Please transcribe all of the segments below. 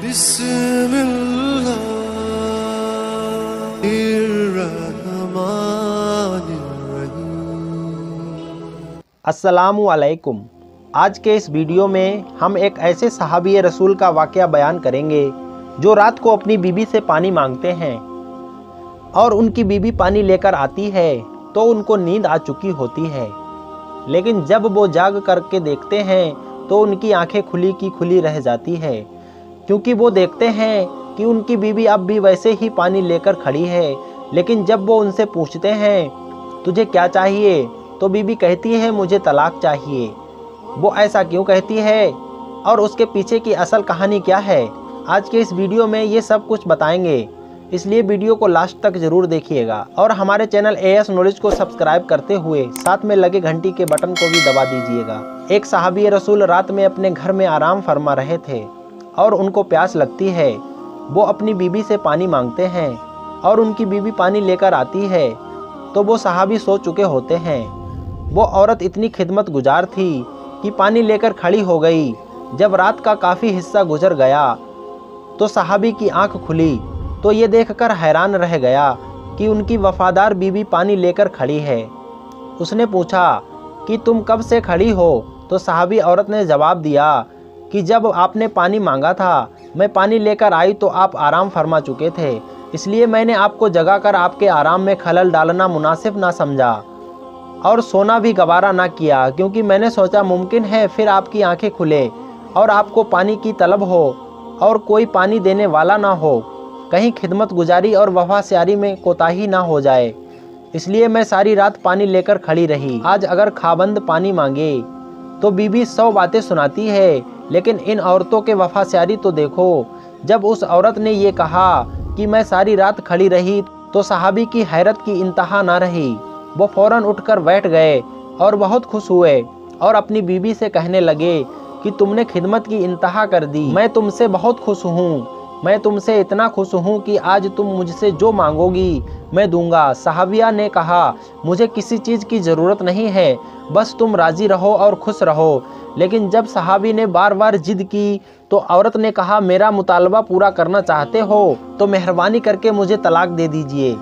अस्सलामु अलैकुम। आज के इस वीडियो में हम एक ऐसे सहाबी रसूल का वाक़या बयान करेंगे जो रात को अपनी बीबी से पानी मांगते हैं और उनकी बीबी पानी लेकर आती है तो उनको नींद आ चुकी होती है, लेकिन जब वो जाग करके देखते हैं तो उनकी आंखें खुली की खुली रह जाती है, क्योंकि वो देखते हैं कि उनकी बीबी अब भी वैसे ही पानी लेकर खड़ी है। लेकिन जब वो उनसे पूछते हैं तुझे क्या चाहिए, तो बीबी कहती है मुझे तलाक चाहिए। वो ऐसा क्यों कहती है और उसके पीछे की असल कहानी क्या है, आज के इस वीडियो में ये सब कुछ बताएंगे, इसलिए वीडियो को लास्ट तक जरूर देखिएगा और हमारे चैनल एएस नॉलेज को सब्सक्राइब करते हुए साथ में लगे घंटी के बटन को भी दबा दीजिएगा। एक सहाबी रसूल रात में अपने घर में आराम फरमा रहे थे और उनको प्यास लगती है। वो अपनी बीबी से पानी मांगते हैं और उनकी बीबी पानी लेकर आती है तो वो सहाबी सो चुके होते हैं। वो औरत इतनी खिदमत गुजार थी कि पानी लेकर खड़ी हो गई। जब रात का काफ़ी हिस्सा गुजर गया तो सहाबी की आंख खुली तो ये देखकर हैरान रह गया कि उनकी वफादार बीबी पानी लेकर खड़ी है। उसने पूछा कि तुम कब से खड़ी हो, तो सहाबी औरत ने जवाब दिया कि जब आपने पानी मांगा था मैं पानी लेकर आई तो आप आराम फरमा चुके थे, इसलिए मैंने आपको जगाकर आपके आराम में खलल डालना मुनासिब ना समझा और सोना भी गवारा ना किया, क्योंकि मैंने सोचा मुमकिन है फिर आपकी आंखें खुले और आपको पानी की तलब हो और कोई पानी देने वाला ना हो, कहीं खिदमत गुजारी और वफादारी में कोताही ना हो जाए, इसलिए मैं सारी रात पानी लेकर खड़ी रही। आज अगर खाबंद पानी मांगे तो बीबी 100 बातें सुनाती है, लेकिन इन औरतों के वफादारी तो देखो। जब उस औरत ने ये कहा कि मैं सारी रात खड़ी रही तो सहाबी की हैरत की इंतहा ना रही। वो फौरन उठकर बैठ गए और बहुत खुश हुए और अपनी बीबी से कहने लगे कि तुमने खिदमत की इंतहा कर दी, मैं तुमसे बहुत खुश हूँ, मैं तुमसे इतना खुश हूँ कि आज तुम मुझसे जो मांगोगी मैं दूंगा। सहाबिया ने कहा मुझे किसी चीज़ की ज़रूरत नहीं है, बस तुम राज़ी रहो और खुश रहो। लेकिन जब सहाबी ने बार बार जिद की तो औरत ने कहा मेरा मुतालबा पूरा करना चाहते हो तो मेहरबानी करके मुझे तलाक दे दीजिए।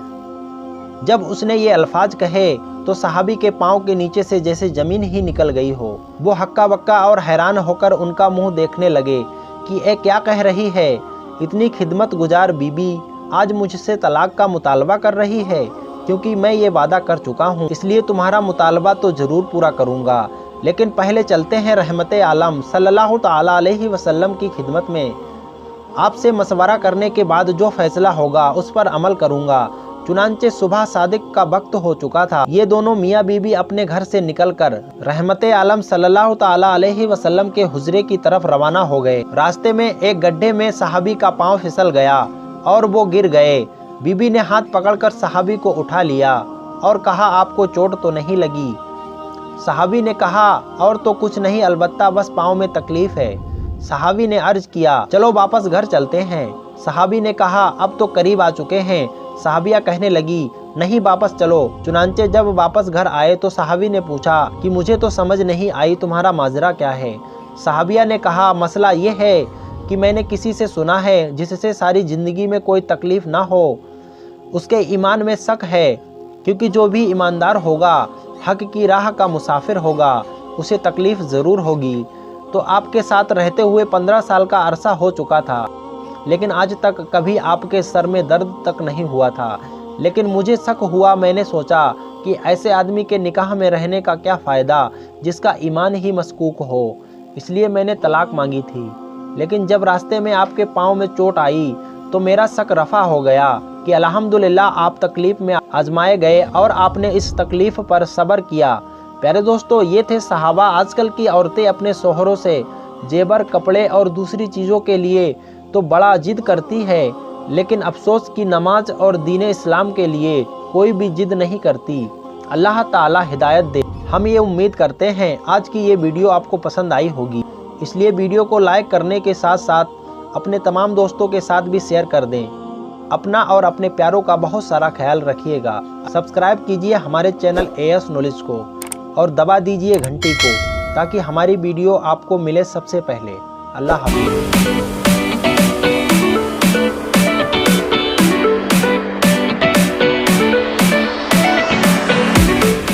जब उसने ये अल्फाज कहे तो सहाबी के पाँव के नीचे से जैसे ज़मीन ही निकल गई हो। वो हक्का बक्का और हैरान होकर उनका मुंह देखने लगे कि ये क्या कह रही है, इतनी खिदमत गुजार बीबी आज मुझसे तलाक का मुतालबा कर रही है, क्योंकि मैं ये वादा कर चुका हूँ, इसलिए तुम्हारा मुतालबा तो ज़रूर पूरा करूँगा। लेकिन पहले चलते हैं रहमते आलम सल्लल्लाहु ताला अलैहि वसल्लम की खिदमत में। आपसे मशवरा करने के बाद जो फैसला होगा उस पर अमल करूँगा। चुनांचे सुबह सादिक का वक्त हो चुका था। ये दोनों मियाँ बीबी अपने घर से निकलकर रहमते आलम सल्लल्लाहु ताला अलैहि वसल्लम के हुजरे की तरफ रवाना हो गए। रास्ते में एक गड्ढे में सहाबी का पांव फिसल गया और वो गिर गए। बीबी ने हाथ पकड़कर सहाबी को उठा लिया और कहा आपको चोट तो नहीं लगी? सहाबी ने कहा और तो कुछ नहीं, अलबत्ता बस पाँव में तकलीफ है। सहाबी ने अर्ज किया चलो वापस घर चलते हैं। सहाबी ने कहा अब तो करीब आ चुके हैं। सहाबिया कहने लगी नहीं वापस चलो। चुनांचे जब वापस घर आए तो सहाबी ने पूछा कि मुझे तो समझ नहीं आई तुम्हारा माजरा क्या है। सहाबिया ने कहा मसला ये है कि मैंने किसी से सुना है जिससे सारी ज़िंदगी में कोई तकलीफ़ ना हो, उसके ईमान में शक है, क्योंकि जो भी ईमानदार होगा, हक की राह का मुसाफिर होगा, उसे तकलीफ़ ज़रूर होगी। तो आपके साथ रहते हुए 15 साल का अरसा हो चुका था, लेकिन आज तक कभी आपके सर में दर्द तक नहीं हुआ था। लेकिन मुझे शक हुआ, मैंने सोचा कि ऐसे आदमी के निकाह में रहने का क्या फ़ायदा जिसका ईमान ही मशकूक हो, इसलिए मैंने तलाक मांगी थी। लेकिन जब रास्ते में आपके पाँव में चोट आई तो मेरा शक रफ़ा हो गया कि अल्हम्दुलिल्लाह आप तकलीफ़ में आजमाए गए और आपने इस तकलीफ़ पर सब्र किया। प्यारे दोस्तों, ये थे सहाबा। आजकल की औरतें अपने शोहरों से जेबर, कपड़े और दूसरी चीज़ों के लिए तो बड़ा जिद करती है, लेकिन अफसोस की नमाज और दीन इस्लाम के लिए कोई भी जिद नहीं करती। अल्लाह ताला हिदायत दे। हम ये उम्मीद करते हैं आज की ये वीडियो आपको पसंद आई होगी, इसलिए वीडियो को लाइक करने के साथ साथ अपने तमाम दोस्तों के साथ भी शेयर कर दें। अपना और अपने प्यारों का बहुत सारा ख्याल रखिएगा। सब्सक्राइब कीजिए हमारे चैनल एएस नॉलेज को और दबा दीजिए घंटी को, ताकि हमारी वीडियो आपको मिले सबसे पहले। अल्लाह हाफ़िज़।